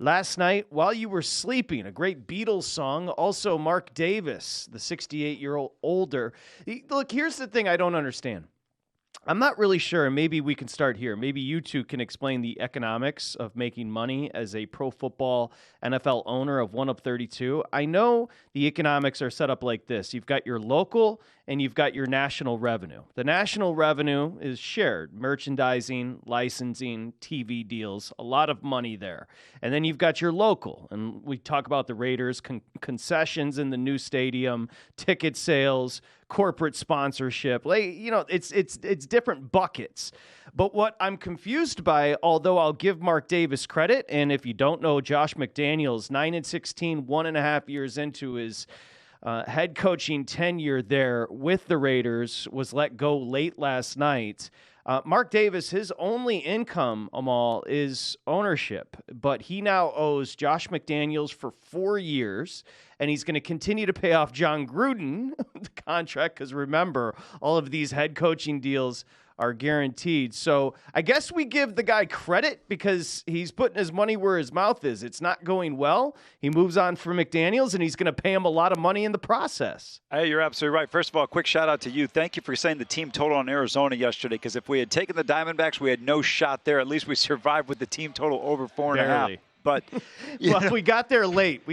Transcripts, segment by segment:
Last Night While You Were Sleeping, a great Beatles song. Also, Mark Davis, the 68-year-old older. Look, here's the thing I don't understand. I'm not really sure, and maybe we can start here. Maybe you two can explain the economics of making money as a pro football NFL owner of 1 of 32. I know the economics are set up like this. You've got your local and you've got your national revenue. The national revenue is shared, merchandising, licensing, TV deals, a lot of money there. And then you've got your local, and we talk about the Raiders, concessions in the new stadium, ticket sales, corporate sponsorship. It's different buckets. But what I'm confused by, although I'll give Mark Davis credit, and if you don't know, Josh McDaniels, 9-16, 1.5 years into his head coaching tenure there with the Raiders, was let go late last night. Mark Davis, his only income, Amal, is ownership, but he now owes Josh McDaniels for 4 years, and he's going to continue to pay off John Gruden the contract, because remember, all of these head coaching deals are guaranteed. So I guess we give the guy credit because he's putting his money where his mouth is. It's not going well. He moves on for McDaniels, and he's going to pay him a lot of money in the process. Hey, you're absolutely right. First of all, quick shout out to you. Thank you for saying the team total on Arizona yesterday, because if we had taken the Diamondbacks, we had no shot there. At least we survived with the team total over 4.5. But well, we got there late.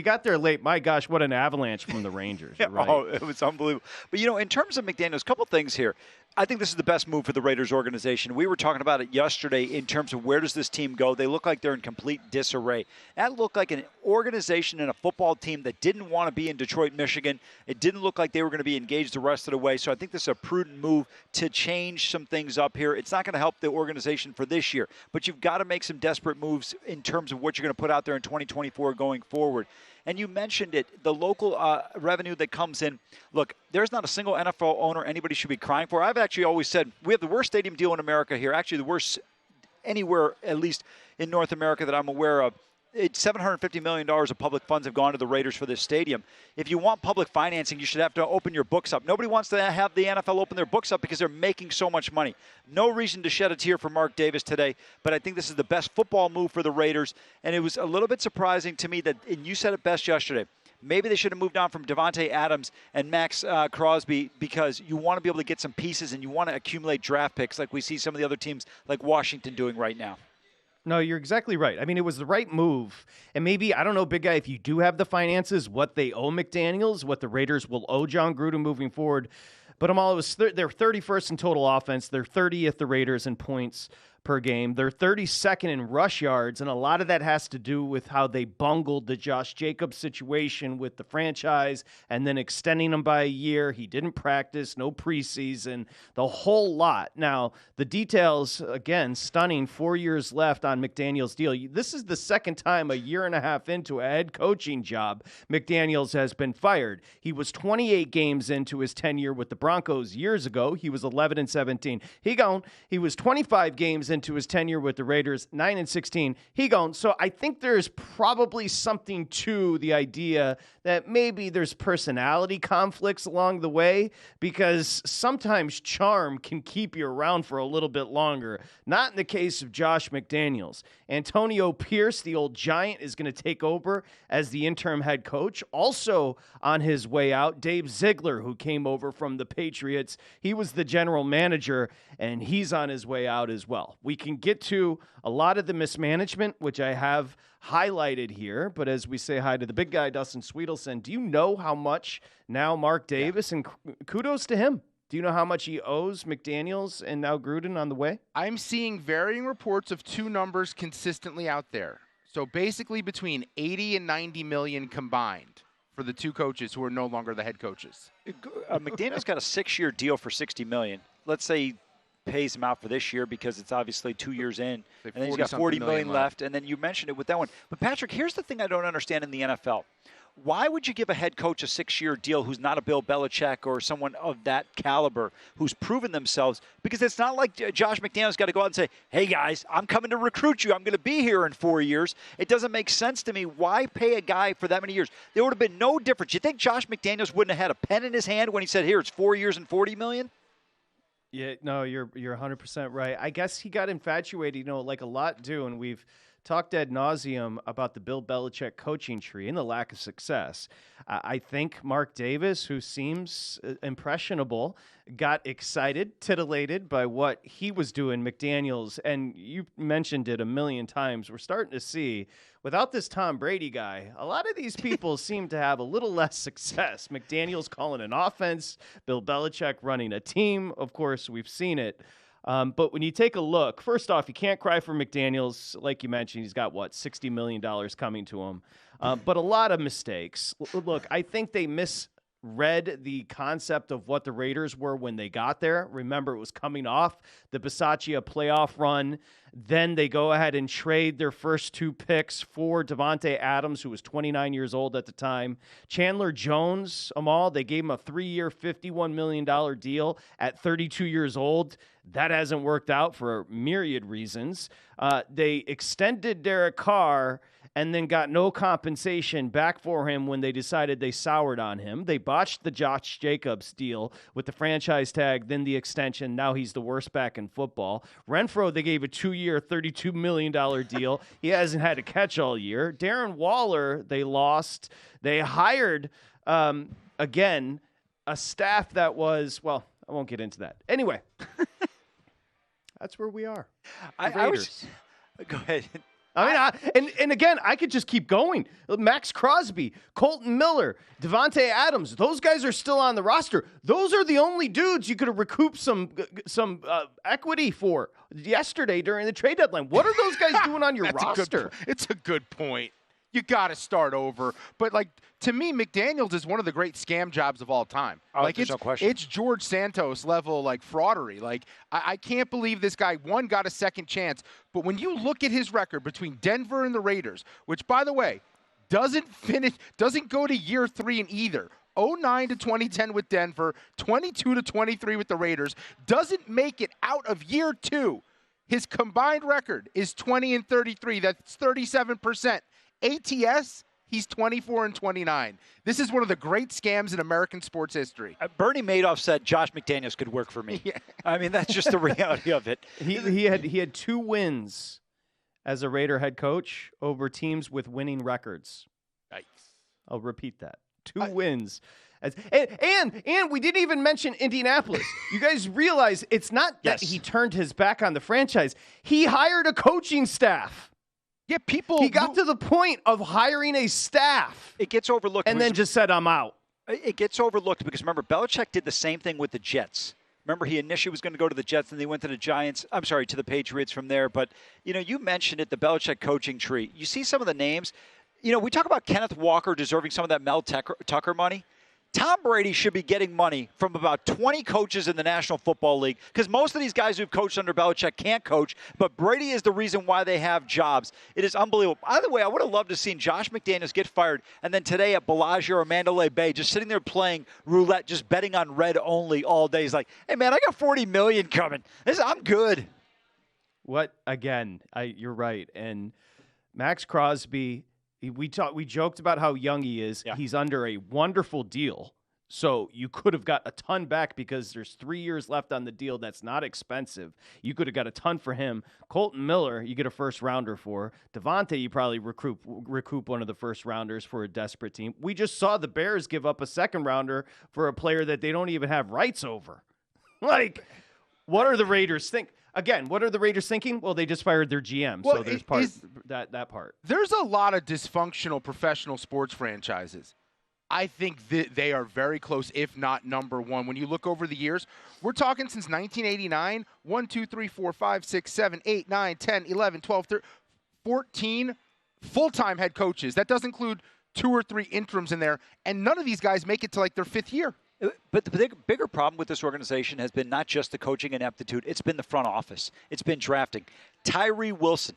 My gosh, what an avalanche from the Rangers. Right. Oh, it was unbelievable. But, in terms of McDaniels, a couple things here. I think this is the best move for the Raiders organization. We were talking about it yesterday in terms of where does this team go. They look like they're in complete disarray. That looked like an organization and a football team that didn't want to be in Detroit, Michigan. It didn't look like they were going to be engaged the rest of the way. So I think this is a prudent move to change some things up here. It's not going to help the organization for this year, but you've got to make some desperate moves in terms of what you're going to put out there in 2024 going forward. And you mentioned it, the local revenue that comes in. Look, there's not a single NFL owner anybody should be crying for. I've actually always said we have the worst stadium deal in America here, actually the worst anywhere, at least in North America that I'm aware of. It's $750 million of public funds have gone to the Raiders for this stadium. If you want public financing, you should have to open your books up. Nobody wants to have the NFL open their books up because they're making so much money. No reason to shed a tear for Mark Davis today, but I think this is the best football move for the Raiders. And it was a little bit surprising to me that, and you said it best yesterday, maybe they should have moved on from Devontae Adams and Max Crosby, because you want to be able to get some pieces and you want to accumulate draft picks like we see some of the other teams like Washington doing right now. No, you're exactly right. I mean, it was the right move. And maybe, I don't know, Big Guy, if you do have the finances, what they owe McDaniels, what the Raiders will owe John Gruden moving forward. But Amal, it was they're 31st in total offense. They're 30th, the Raiders, in points per game. They're 32nd in rush yards, and a lot of that has to do with how they bungled the Josh Jacobs situation with the franchise and then extending him by a year. He didn't practice, no preseason, the whole lot. Now, the details, again, stunning. 4 years left on McDaniels' deal. This is the second time a year and a half into a head coaching job McDaniels has been fired. He was 28 games into his tenure with the Broncos years ago. He was 11-17. He was 25 games into his tenure with the Raiders, 9-16. He gone. So I think there's probably something to the idea that maybe there's personality conflicts along the way, because sometimes charm can keep you around for a little bit longer. Not in the case of Josh McDaniels. Antonio Pierce, the old Giant, is going to take over as the interim head coach. Also on his way out, Dave Ziegler, who came over from the Patriots. He was the general manager, and he's on his way out as well. We can get to a lot of the mismanagement, which I have highlighted here, but as we say hi to the big guy, Dustin Swedelson, do you know how much now Mark Davis, and kudos to him, do you know how much he owes McDaniels and now Gruden on the way? I'm seeing varying reports of two numbers consistently out there. So basically between 80 and 90 million combined for the two coaches who are no longer the head coaches. McDaniels got a 6-year deal for $60 million. Let's say he pays him out for this year because it's obviously 2 years in. And then he's got $40 million left. And then you mentioned it with that one. But, Patrick, here's the thing I don't understand in the NFL. Why would you give a head coach a 6-year deal who's not a Bill Belichick or someone of that caliber who's proven themselves? Because it's not like Josh McDaniels got to go out and say, hey, guys, I'm coming to recruit you. I'm going to be here in 4 years. It doesn't make sense to me. Why pay a guy for that many years? There would have been no difference. You think Josh McDaniels wouldn't have had a pen in his hand when he said, here, it's 4 years and $40 million? Yeah, no, you're 100% right. I guess he got infatuated, like a lot do, and we've talked ad nauseum about the Bill Belichick coaching tree and the lack of success. I think Mark Davis, who seems impressionable, got excited, titillated by what he was doing, McDaniels, and you mentioned it a million times. We're starting to see, without this Tom Brady guy, a lot of these people seem to have a little less success. McDaniels calling an offense, Bill Belichick running a team. Of course, we've seen it. But when you take a look, first off, you can't cry for McDaniels. Like you mentioned, he's got, $60 million coming to him. But a lot of mistakes. Look, I think they misread the concept of what the Raiders were when they got there. Remember, it was coming off the Bisaccia playoff run. Then they go ahead and trade their first 2 picks for Davante Adams, who was 29 years old at the time. Chandler Jones, Amal, they gave him a 3-year, $51 million deal at 32 years old. That hasn't worked out for myriad reasons. They extended Derek Carr and then got no compensation back for him when they decided they soured on him. They botched the Josh Jacobs deal with the franchise tag, then the extension. Now he's the worst back in football. Renfro, they gave a 2-year, $32 million deal. He hasn't had a catch all year. Darren Waller, they lost. They hired, again, a staff that was, I won't get into that. Anyway, that's where we are. Go ahead. And again, I could just keep going. Max Crosby, Colton Miller, Davante Adams, those guys are still on the roster. Those are the only dudes you could have recouped some equity for yesterday during the trade deadline. What are those guys doing on your roster? It's a good point. You got to start over. But, to me, McDaniels is one of the great scam jobs of all time. There's no question. It's George Santos level, fraudery. I can't believe this guy, one, got a second chance. But when you look at his record between Denver and the Raiders, which, by the way, doesn't go to year 3 in either. 2009 to 2010 with Denver, 22 to 23 with the Raiders, doesn't make it out of year 2. His combined record is 20-33. That's 37%. ATS, he's 24-29. This is one of the great scams in American sports history. Bernie Madoff said Josh McDaniels could work for me. Yeah. That's just the reality of it. He had 2 wins as a Raider head coach over teams with winning records. Yikes. I'll repeat that. 2 wins. And we didn't even mention Indianapolis. You guys realize it's not that he turned his back on the franchise. He hired a coaching staff. Yeah, he got to the point of hiring a staff. It gets overlooked. And then just said, I'm out. It gets overlooked because, remember, Belichick did the same thing with the Jets. Remember, he initially was going to go to the Jets, and they went to to the Patriots from there. But, you mentioned it, the Belichick coaching tree. You see some of the names. We talk about Kenneth Walker deserving some of that Mel Tucker money. Tom Brady should be getting money from about 20 coaches in the National Football League because most of these guys who've coached under Belichick can't coach, but Brady is the reason why they have jobs. It is unbelievable. By the way, I would have loved to have seen Josh McDaniels get fired and then today at Bellagio or Mandalay Bay just sitting there playing roulette, just betting on red only all day. He's like, hey, man, I got $40 million coming. I'm good. Again, you're right. And Max Crosby, we joked about how young he is. Yeah. He's under a wonderful deal. So you could have got a ton back because there's 3 years left on the deal. That's not expensive. You could have got a ton for him. Colton Miller, you get a first rounder for. Davante, you probably recoup one of the first rounders for a desperate team. We just saw the Bears give up a second rounder for a player that they don't even have rights over. What are the Raiders think? Again, what are the Raiders thinking? Well, they just fired their GM, so there's that part. There's a lot of dysfunctional professional sports franchises. I think they are very close, if not number one. When you look over the years, we're talking since 1989, 1, 2, 3, 4, 5, 6, 7, 8, 9, 10, 11, 12, 13, 14 full-time head coaches. That does include 2 or 3 interims in there, and none of these guys make it to their 5th year. But the bigger problem with this organization has been not just the coaching ineptitude. It's been the front office. It's been drafting. Tyree Wilson,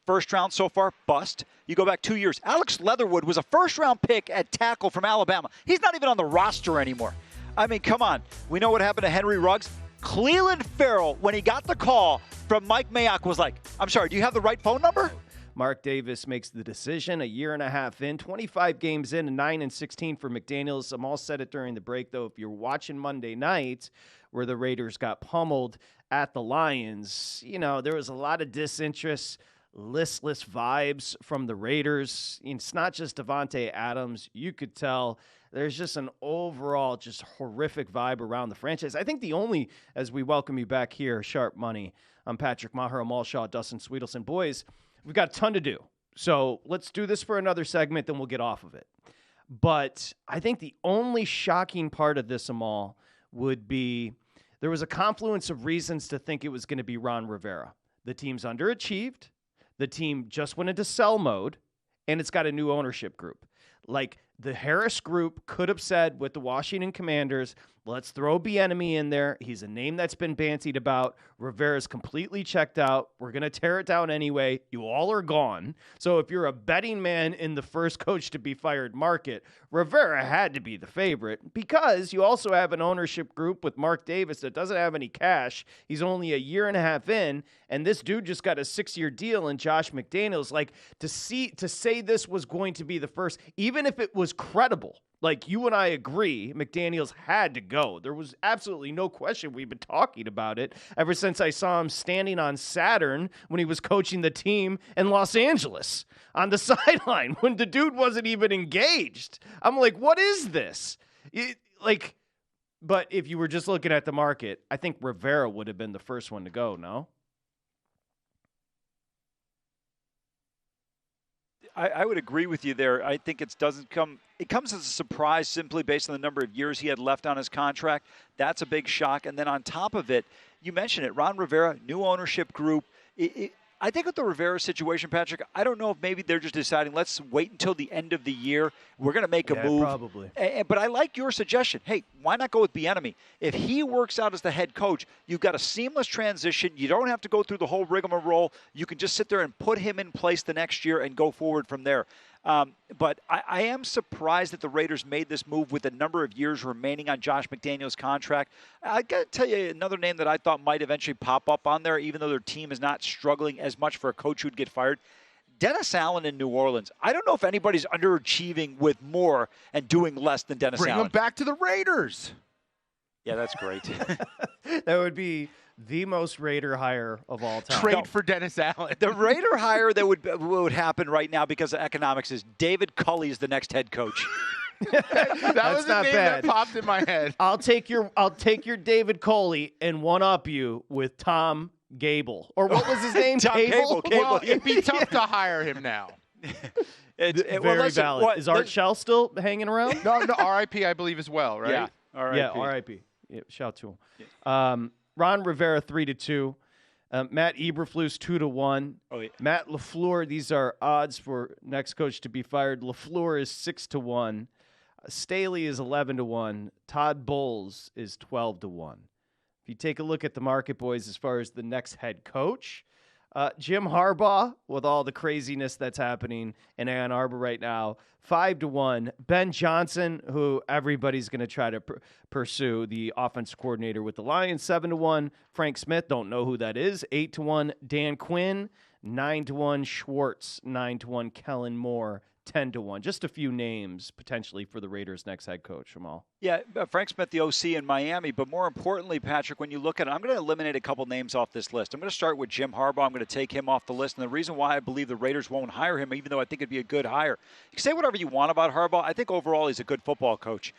first round so far, bust. You go back 2 years. Alex Leatherwood was a first-round pick at tackle from Alabama. He's not even on the roster anymore. Come on. We know what happened to Henry Ruggs. Cleveland Farrell, when he got the call from Mike Mayock, was like, I'm sorry, do you have the right phone number? Mark Davis makes the decision a year and a half in, 25 games in, and 9-16 for McDaniels. Amal said it during the break, though. If you're watching Monday night, where the Raiders got pummeled at the Lions, there was a lot of disinterest, listless vibes from the Raiders. It's not just Devontae Adams. You could tell there's just an overall just horrific vibe around the franchise. I think the only, as we welcome you back here, Sharp Money, I'm Patrick Meagher, Amal Shah, Dustin Swedelson. Boys, we've got a ton to do. So let's do this for another segment, then we'll get off of it. But I think the only shocking part of this, Amal, would be there was a confluence of reasons to think it was going to be Ron Rivera. The team's underachieved. The team just went into sell mode, and it's got a new ownership group. Like the Harris group could have said with the Washington Commanders, let's throw Bieniemy in there. He's a name that's been bantied about. Rivera's completely checked out. We're going to tear it down anyway. You all are gone. So if you're a betting man in the first coach to be fired market, Rivera had to be the favorite because you also have an ownership group with Mark Davis that doesn't have any cash. He's only a year and a half in, and this dude just got a 6-year deal in Josh McDaniels. Like to say this was going to be the first, even if it was credible, like you and I agree, McDaniels had to go. There was absolutely no question. We've been talking about it ever since I saw him standing on Saturn when he was coaching the team in Los Angeles on the sideline when the dude wasn't even engaged. I'm like, what is this? But if you were just looking at the market, I think Rivera would have been the first one to go, no? I would agree with you there. I think it comes as a surprise simply based on the number of years he had left on his contract. That's a big shock. And then on top of it, you mentioned it, Ron Rivera, new ownership group. I think with the Rivera situation, Patrick, I don't know if maybe they're just deciding, let's wait until the end of the year. We're going to make a move. Probably. But I like your suggestion. Hey, why not go with Bieniemy? If he works out as the head coach, you've got a seamless transition. You don't have to go through the whole rigmarole. You can just sit there and put him in place the next year and go forward from there. But I am surprised that the Raiders made this move with the number of years remaining on Josh McDaniels' contract. I got to tell you another name that I thought might eventually pop up on there, even though their team is not struggling as much for a coach who'd get fired. Dennis Allen in New Orleans. I don't know if anybody's underachieving with more and doing less than Dennis Allen. Bring him back to the Raiders. Yeah, that's great. That would be the most Raider hire of all time. Trade for Dennis Allen. The Raider hire that would happen right now because of economics is David Culley is the next head coach. That was the name that popped in my head. I'll take your David Culley and one up you with Tom Gable. Or what was his name? Tom Gable. Well, it'd be tough to hire him now. Very valid. Is Art Shell still hanging around? No, RIP, I believe, as well, right? Yeah, RIP. Yeah, RIP. Yeah, shout to him. Yeah. Ron Rivera 3-2. Matt Eberflus 2-1. Oh, yeah. Matt LaFleur. These are odds for next coach to be fired. LaFleur is 6-1. Staley is 11-1. Todd Bowles is 12-1. If you take a look at the market, boys, as far as the next head coach, Jim Harbaugh, with all the craziness that's happening in Ann Arbor right now, 5-1. Ben Johnson, who everybody's going to try to pursue, the offense coordinator with the Lions, 7-1. Frank Smith, don't know who that is, 8-1. Dan Quinn, 9-1. Schwartz, 9-1. Kellen Moore, 10-1. Just a few names potentially for the Raiders' next head coach, Amal. Yeah, Frank Smith, the OC in Miami. But more importantly, Patrick, when you look at it, I'm going to eliminate a couple names off this list. I'm going to start with Jim Harbaugh. I'm going to take him off the list. And the reason why I believe the Raiders won't hire him, even though I think it'd be a good hire, you can say whatever you want about Harbaugh. I think overall he's a good football coach.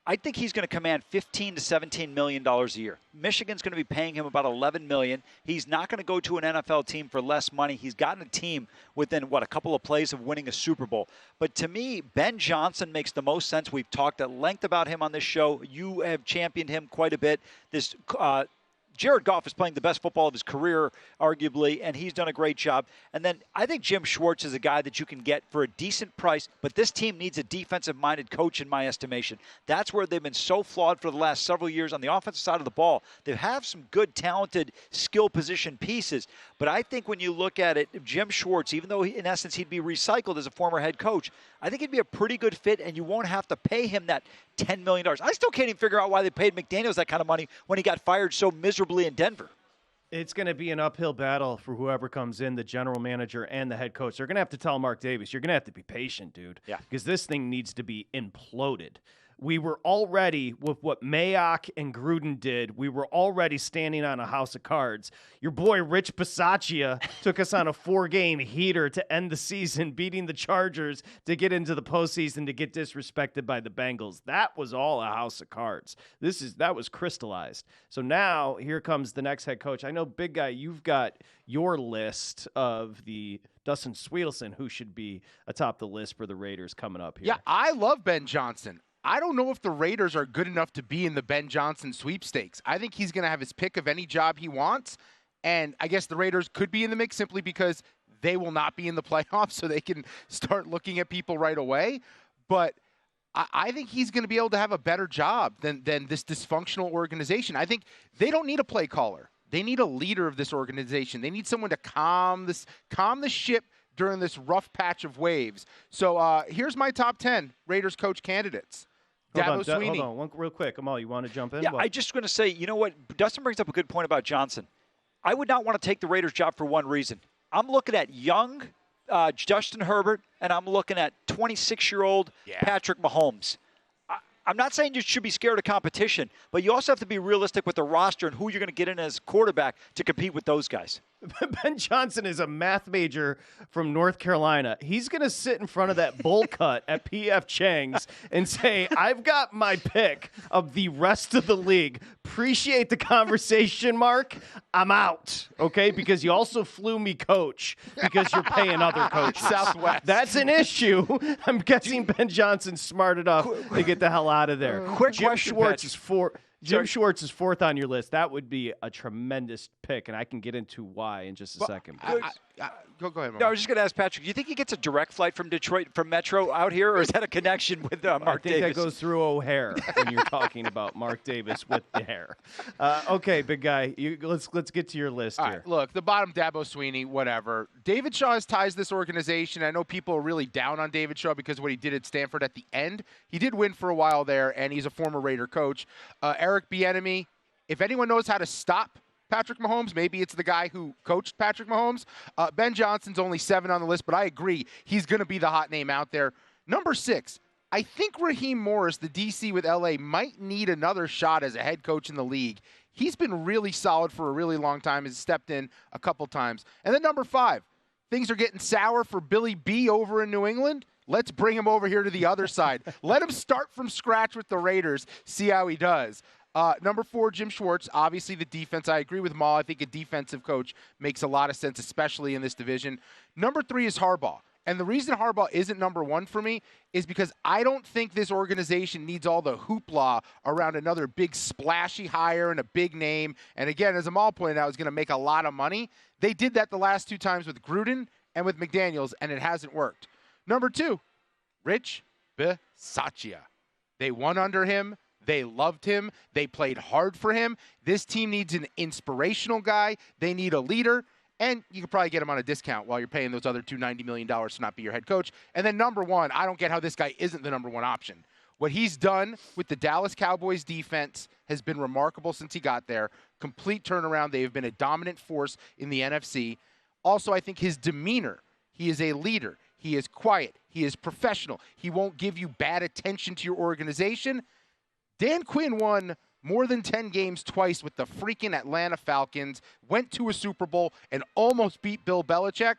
I think he's going to command $15 to $17 million a year. Michigan's going to be paying him about $11 million. He's not going to go to an NFL team for less money. He's gotten a team within, a couple of plays of winning a Super Bowl. But to me, Ben Johnson makes the most sense. We've talked at length about him on this show. You have championed him quite a bit. Jared Goff is playing the best football of his career, arguably, and he's done a great job. And then I think Jim Schwartz is a guy that you can get for a decent price, but this team needs a defensive-minded coach in my estimation. That's where they've been so flawed for the last several years on the offensive side of the ball. They have some good, talented, skill position pieces, but I think when you look at it, Jim Schwartz, even though in essence he'd be recycled as a former head coach, I think he'd be a pretty good fit, and you won't have to pay him that $10 million. I still can't even figure out why they paid McDaniels that kind of money when he got fired so miserably in Denver. It's going to be an uphill battle for whoever comes in, the general manager and the head coach. They're going to have to tell Mark Davis, you're going to have to be patient, dude. Yeah. Because this thing needs to be imploded. we were already, with what Mayock and Gruden did, we were already standing on a house of cards. Your boy Rich Bisaccia took us on a 4-game heater to end the season, beating the Chargers to get into the postseason to get disrespected by the Bengals. That was all a house of cards. That was crystallized. So now here comes the next head coach. I know, Big Guy, you've got your list of the Dustin Swedelson, who should be atop the list for the Raiders coming up here. Yeah, I love Ben Johnson. I don't know if the Raiders are good enough to be in the Ben Johnson sweepstakes. I think he's going to have his pick of any job he wants, and I guess the Raiders could be in the mix simply because they will not be in the playoffs, so they can start looking at people right away. But I think he's going to be able to have a better job than this dysfunctional organization. I think they don't need a play caller. They need a leader of this organization. They need someone to calm the ship during this rough patch of waves. So here's my top 10 Raiders coach candidates. Hold on, one real quick. Amal, you want to jump in? Yeah, I just want to say, you know what? Dustin brings up a good point about Johnson. I would not want to take the Raiders job for one reason. I'm looking at young Justin Herbert, and I'm looking at 26-year-old Patrick Mahomes. I'm not saying you should be scared of competition, but you also have to be realistic with the roster and who you're going to get in as quarterback to compete with those guys. Ben Johnson is a math major from North Carolina. He's going to sit in front of that bowl cut at P.F. Chang's and say, I've got my pick of the rest of the league. Appreciate the conversation, Mark. I'm out, okay? Because you also flew me coach because you're paying other coaches. Southwest. That's an issue. I'm guessing Ben Johnson's smart enough to get the hell out of there. Jim Schwartz is Schwartz is fourth on your list. That would be a tremendous pick, and I can get into why in just a second. Go ahead, Mark. No, I was just going to ask Patrick, do you think he gets a direct flight from Detroit, from Metro out here, or is that a connection with Mark Davis? I think that goes through O'Hare when you're talking about Mark Davis with the hair. Okay, Big Guy, let's get to your list here. Right, look, the bottom, Dabo Sweeney, whatever. David Shaw has ties this organization. I know people are really down on David Shaw because of what he did at Stanford at the end. He did win for a while there, and he's a former Raider coach. Eric Bieniemy, if anyone knows how to stop Patrick Mahomes, maybe it's the guy who coached Patrick Mahomes. Ben Johnson's only 7 on the list, but I agree. He's going to be the hot name out there. Number 6, I think Raheem Morris, the DC with LA, might need another shot as a head coach in the league. He's been really solid for a really long time. Has stepped in a couple times. And then number 5, things are getting sour for Billy B over in New England. Let's bring him over here to the other side. Let him start from scratch with the Raiders, see how he does. Number 4, Jim Schwartz. Obviously, the defense. I agree with Maul. I think a defensive coach makes a lot of sense, especially in this division. Number 3 is Harbaugh. And the reason Harbaugh isn't number 1 for me is because I don't think this organization needs all the hoopla around another big splashy hire and a big name. And again, as Amal pointed out, is going to make a lot of money. They did that the last 2 times with Gruden and with McDaniels, and it hasn't worked. Number 2, Rich Bisaccia. They won under him. They loved him. They played hard for him. This team needs an inspirational guy. They need a leader. And you could probably get him on a discount while you're paying those other two $90 million to not be your head coach. And then number 1, I don't get how this guy isn't the number 1 option. What he's done with the Dallas Cowboys defense has been remarkable since he got there. Complete turnaround. They have been a dominant force in the NFC. Also, I think his demeanor, he is a leader. He is quiet. He is professional. He won't give you bad attention to your organization. Dan Quinn won more than 10 games twice with the freaking Atlanta Falcons, went to a Super Bowl, and almost beat Bill Belichick.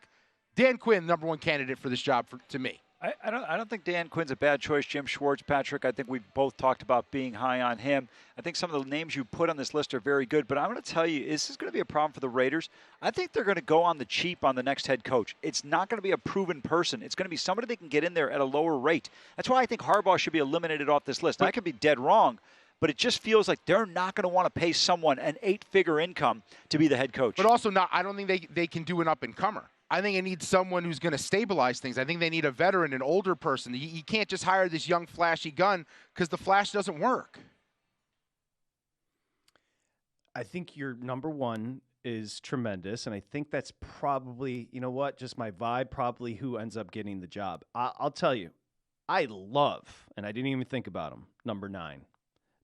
Dan Quinn, number 1 candidate for this job to me. I don't think Dan Quinn's a bad choice. Jim Schwartz, Patrick, I think we've both talked about being high on him. I think some of the names you put on this list are very good, but I'm going to tell you, this is going to be a problem for the Raiders. I think they're going to go on the cheap on the next head coach. It's not going to be a proven person. It's going to be somebody they can get in there at a lower rate. That's why I think Harbaugh should be eliminated off this list. I could be dead wrong, but it just feels like they're not going to want to pay someone an 8-figure income to be the head coach. But also, I don't think they can do an up-and-comer. I think it needs someone who's going to stabilize things. I think they need a veteran, an older person. You can't just hire this young, flashy gun because the flash doesn't work. I think your number 1 is tremendous, and I think that's probably, you know what, just my vibe, probably who ends up getting the job. I'll tell you, I love, and I didn't even think about him, number 9,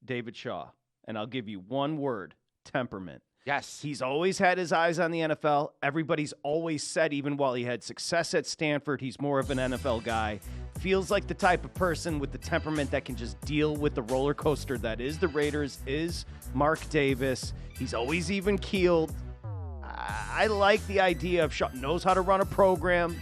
David Shaw. And I'll give you one word, temperament. Yes. He's always had his eyes on the NFL. Everybody's always said, even while he had success at Stanford, he's more of an NFL guy. feels like the type of person with the temperament that can just deal with the roller coaster that is the Raiders, is Mark Davis. He's always even keeled. I like the idea of Shaw. Knows how to run a program.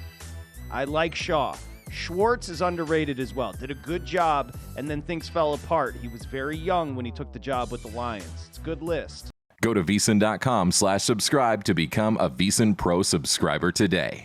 I like Shaw. Schwartz is underrated as well. Did a good job, and then things fell apart. He was very young when he took the job with the Lions. It's a good list. Go to VSiN.com/subscribe to become a VSiN Pro subscriber today.